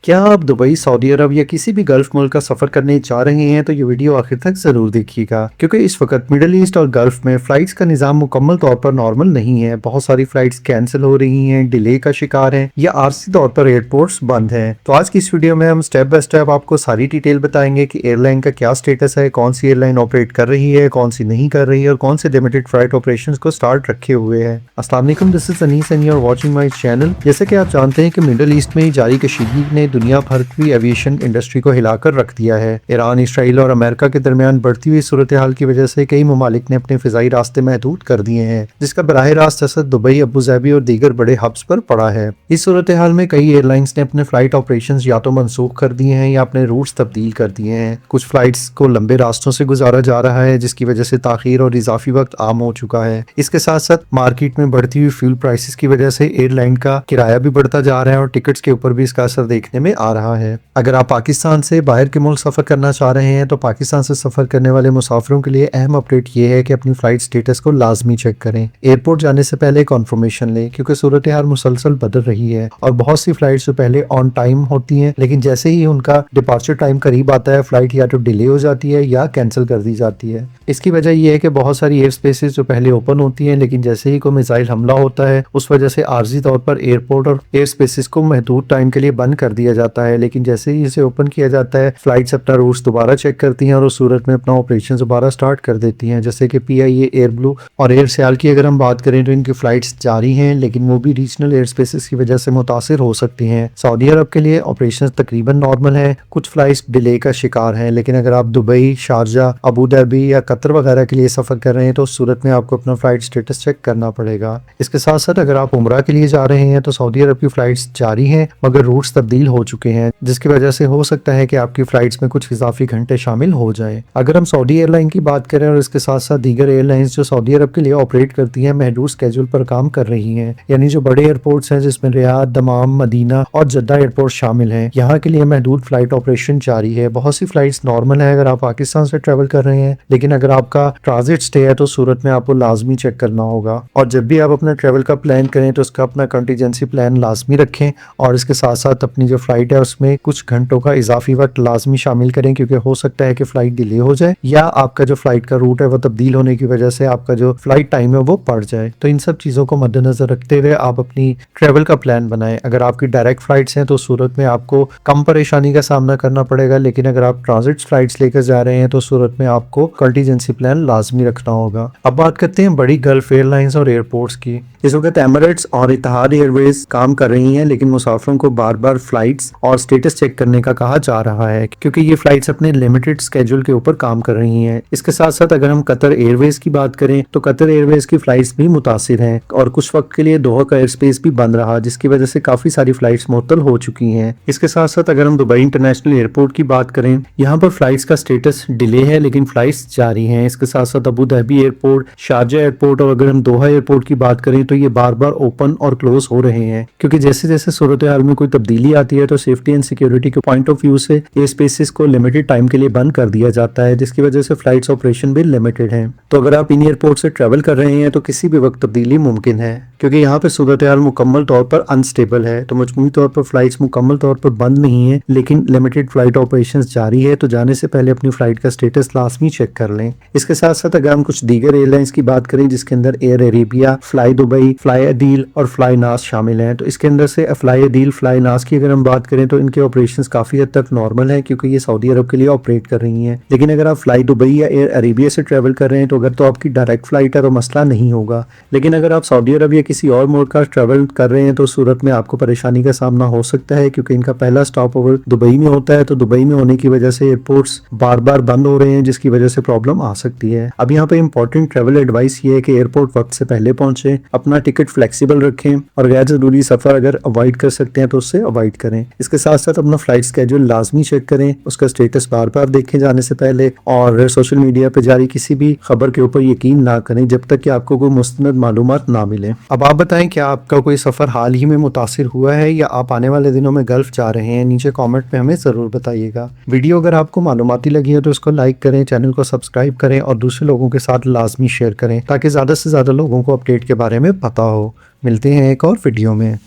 क्या आप Dubai, Saudi अरब या किसी भी गल्फ मुल्क का सफ़र करने जा रहे हैं तो ये वीडियो आखिर तक ज़रूर देखिएगा, क्योंकि इस वक्त मिडल ईस्ट और गल्फ में फ़्लाइट्स का निज़ाम मुकम्मल तौर पर नॉर्मल नहीं है। बहुत सारी फ़्लाइट्स कैंसिल हो रही हैं, डिले का शिकार हैं या आरसी तौर पर एयरपोर्ट्स बंद हैं। तो आज की इस वीडियो में हम स्टेप बाय स्टेप आपको सारी डिटेल बताएंगे कि एयरलाइन का क्या स्टेटस है, कौन सी एयरलाइन ऑपरेट कर रही है, कौन सी नहीं कर रही है और कौन से लिमिटेड फ्लाइट ऑपरेशन को स्टार्ट रखे हुए हैं। अस्सलाम वालेकुम, this is Anees and you are watching my channel. जैसे कि आप जानते हैं कि मिडल ईस्ट में जारी कशीदगी ने दुनिया भर की एविएशन इंडस्ट्री को हिलाकर रख दिया है। ईरान, इसराइल और अमेरिका के दरमियान बढ़ती हुई सूरत हाल की वजह से कई ममालिक ने अपने फिजाई रास्ते महदूद कर दिए हैं, जिसका बराह रास्त असर दुबई, अबू धाबी और दीगर बड़े हब्स पर पड़ा है। इस सूरत हाल में कई एयरलाइंस ने अपने फ्लाइट ऑपरेशन या तो मनसूख कर दिए हैं या अपने रूट्स तब्दील कर दिए हैं। कुछ फ्लाइट्स को लंबे रास्तों से गुजारा जा रहा है, जिसकी वजह से ताखीर और इजाफी वक्त आम हो चुका है। इसके साथ साथ मार्केट में बढ़ती हुई फ्यूल प्राइसेस की वजह से एयरलाइन का किराया भी बढ़ता जा रहा है और टिकट्स के ऊपर भी इसका असर देखने में आ रहा है। अगर आप पाकिस्तान से बाहर के मुल्क सफ़र करना चाह रहे हैं तो पाकिस्तान से सफ़र करने वाले मुसाफिरों के लिए अहम अपडेट ये है कि अपनी फ़्लाइट स्टेटस को लाजमी चेक करें। एयरपोर्ट जाने से पहले कन्फर्मेशन लें, क्योंकि सूरत हाल मुसलसल बदल रही है और बहुत सी फ्लाइट्स जो पहले ऑन टाइम होती हैं, लेकिन जैसे ही उनका डिपार्चर टाइम करीब आता है फ्लाइट या तो डिले हो जाती है या कैंसिल कर दी जाती है। इसकी वजह यह है कि बहुत सारी एयर स्पेसेस जो पहले ओपन होती हैं, लेकिन जैसे ही कोई मिसाइल हमला होता है उस वजह से आर्जी तौर पर एयरपोर्ट और एयर स्पेसेस को महदूद टाइम के लिए बंद कर दिया जाता है। लेकिन जैसे ही इसे ओपन किया जाता है फ्लाइट्स अपना रूट्स दोबारा चेक करती हैं और उस सूरत में अपना ऑपरेशन दोबारा स्टार्ट कर देती हैं। जैसे कि PIA, एयर ब्लू और एयर सियाल की अगर हम बात करें तो इनकी फ्लाइट्स जारी हैं, लेकिन वो भी रीजनल एयर स्पेसेस की वजह से मुतासिर हो सकती हैं। सऊदी अरब के लिए ऑपरेशन तकरीबन नॉर्मल है, कुछ फ्लाइट्स डिले का शिकार हैं, लेकिन अगर आप दुबई, शारजा, अबू धाबी या कतर वगैरह के लिए सफर कर रहे हैं तो उस सूरत में आपको अपना फ्लाइट स्टेटस चेक करना पड़ेगा। इसके साथ साथ अगर आप उम्रा के लिए जा रहे हैं तो सऊदी अरब की फ्लाइट्स जारी हैं, मगर रूट्स तब्दील हो चुके हैं, जिसकी वजह से हो सकता है कि आपकी फ्लाइट्स में कुछ इजाफी घंटे शामिल हो जाए। अगर हम सऊदी एयरलाइन की बात करें और इसके साथ साथ दीगर एयरलाइंस जो सऊदी अरब के लिए ऑपरेट करती हैं महदूद स्केड्यूल पर काम कर रही हैं, यानी जो बड़े एयरपोर्ट्स हैं जिसमें रियाद, दमाम, मदीना और जद्दा एयरपोर्ट शामिल हैं, यहाँ के लिए महदूद फ्लाइट ऑपरेशन जारी है। बहुत सी फ्लाइट्स नॉर्मल है अगर आप पाकिस्तान से ट्रेवल कर रहे हैं, लेकिन अगर आपका ट्रांजिट स्टे है तो सूरत में आपको लाजमी चेक करना होगा। और जब भी आप अपना ट्रेवल का प्लान करें तो उसका अपना कंटीजेंसी प्लान लाजमी रखें और इसके साथ साथ अपनी जो फ्लाइट है उसमें कुछ घंटों का इजाफी वक्त लाजमी शामिल करें, क्योंकि हो सकता है कि फ्लाइट डिले हो जाए या आपका जो फ्लाइट का रूट है वो तब्दील होने की वजह से आपका जो फ्लाइट टाइम है वो बढ़ जाए। तो इन सब चीज़ों को मद्देनजर रखते हुए आप अपनी ट्रेवल का प्लान बनाएं। अगर आपकी डायरेक्ट फ्लाइट्स हैं तो सूरत में आपको कम परेशानी का सामना करना पड़ेगा, लेकिन अगर आप ट्रांजिट फ्लाइट्स लेकर जा रहे हैं तो सूरत में आपको कंटीजेंसी प्लान लाजमी रखना होगा। अब बात करते हैं बड़ी गल्फ एयरलाइंस और एयरपोर्ट्स की। इस वक्त एमिरेट्स और इतिहाद एयरवेज काम कर रही हैं, लेकिन मुसाफिरों को बार बार फ्लाइट्स और स्टेटस चेक करने का कहा जा रहा है, क्योंकि ये फ्लाइट्स अपने लिमिटेड स्केड्यूल के ऊपर काम कर रही हैं। इसके साथ साथ अगर हम कतर एयरवेज की बात करें तो कतर एयरवेज की फ्लाइट्स भी मुतासिर हैं और कुछ वक्त के लिए दोहा का एयर स्पेस भी बंद रहा, जिसकी वजह से काफी सारी फ्लाइट्स मुअत्तल हो चुकी हैं। इसके साथ साथ अगर हम दुबई इंटरनेशनल एयरपोर्ट की बात करें, यहाँ पर फ्लाइट्स का स्टेटस डिले है लेकिन फ्लाइट्स जारी हैं। इसके साथ साथ Abu Dhabi airport, Sharjah airport और अगर हम दोहा एयरपोर्ट की बात करें तो ये बार बार ओपन और क्लोज हो रहे हैं, क्योंकि जैसे जैसे सूरत हाल में कोई तब्दीली आती है तो सेफ्टी एंड सिक्योरिटी के पॉइंट ऑफ व्यू से ये स्पेसेस को लिमिटेड टाइम के लिए बंद कर दिया जाता है, जिसकी वजह से फ्लाइट्स ऑपरेशन भी लिमिटेड है। तो अगर आप इन एयरपोर्ट से ट्रेवल कर रहे हैं तो किसी भी वक्त तब्दीली मुमकिन है, क्योंकि यहाँ पे सूरत हाल मुकम्मल तौर पर अनस्टेबल है। तो मजमूई तौर पर फ्लाइट्स मुकम्मल तौर पर बंद नहीं है, लेकिन लिमिटेड फ्लाइट ऑपरेशंस जारी है। तो जाने से पहले अपनी फ्लाइट का स्टेटस लाजमी चेक कर लें। इसके साथ साथ अगर हम कुछ दीगर एयरलाइंस की बात करें, जिसके अंदर air Arabia, fly Dubai, fly Adeel और फ्लाई नास शामिल हैं, तो इसके अंदर से फ्लाई अदील, फ्लाई नास की अगर हम बात करें तो इनके ऑपरेशंस काफी हद तक नॉर्मल है, क्योंकि ये सऊदी अरब के लिए ऑपरेट कर रही हैं। लेकिन अगर आप फ्लाई दुबई या एयर अरेबिया से ट्रेवल कर रहे हैं तो अगर तो आपकी डायरेक्ट फ्लाइट है तो मसला नहीं होगा, लेकिन अगर आप सऊदी अरब या किसी और मुल्क का ट्रेवल कर रहे हैं तो सूरत में आपको परेशानी का सामना हो सकता है, क्योंकि इनका पहला स्टॉप ओवर दुबई में होता है। तो दुबई में होने की वजह से एयरपोर्ट्स बार बार बंद हो रहे हैं, जिसकी वजह से प्रॉब्लम आ सकती है। अब यहाँ पे इंपॉर्टेंट ट्रेवल एडवाइस ये है कि एयरपोर्ट वक्त से पहले पहुंचे, अपना टिकट फ्लेक्सिबल रखें और गैर जरूरी सफर अगर अवॉइड कर सकते हैं तो उससे अवॉइड करें। इसके साथ साथ अपना फ्लाइट स्केड्यूल लाजमी चेक करें, उसका स्टेटस बार बार देखें जाने से पहले, और सोशल मीडिया पे जारी किसी भी खबर के ऊपर यकीन ना करें जब तक कि आपको कोई मुस्तनद मालूमात ना मिले। अब आप बताएं, क्या आपका कोई सफर हाल ही में मुतासिर हुआ है या आप आने वाले दिनों में गल्फ जा रहे हैं? नीचे कमेंट में हमें जरूर बताइएगा। वीडियो अगर आपको मालूमाती लगी है तो उसको लाइक करें, चैनल को सब्सक्राइब करें और दूसरे लोगों के साथ लाजमी शेयर करें, ताकि ज्यादा से ज्यादा लोगों को अपडेट के बारे में पता हो। मिलते हैं एक और वीडियो में।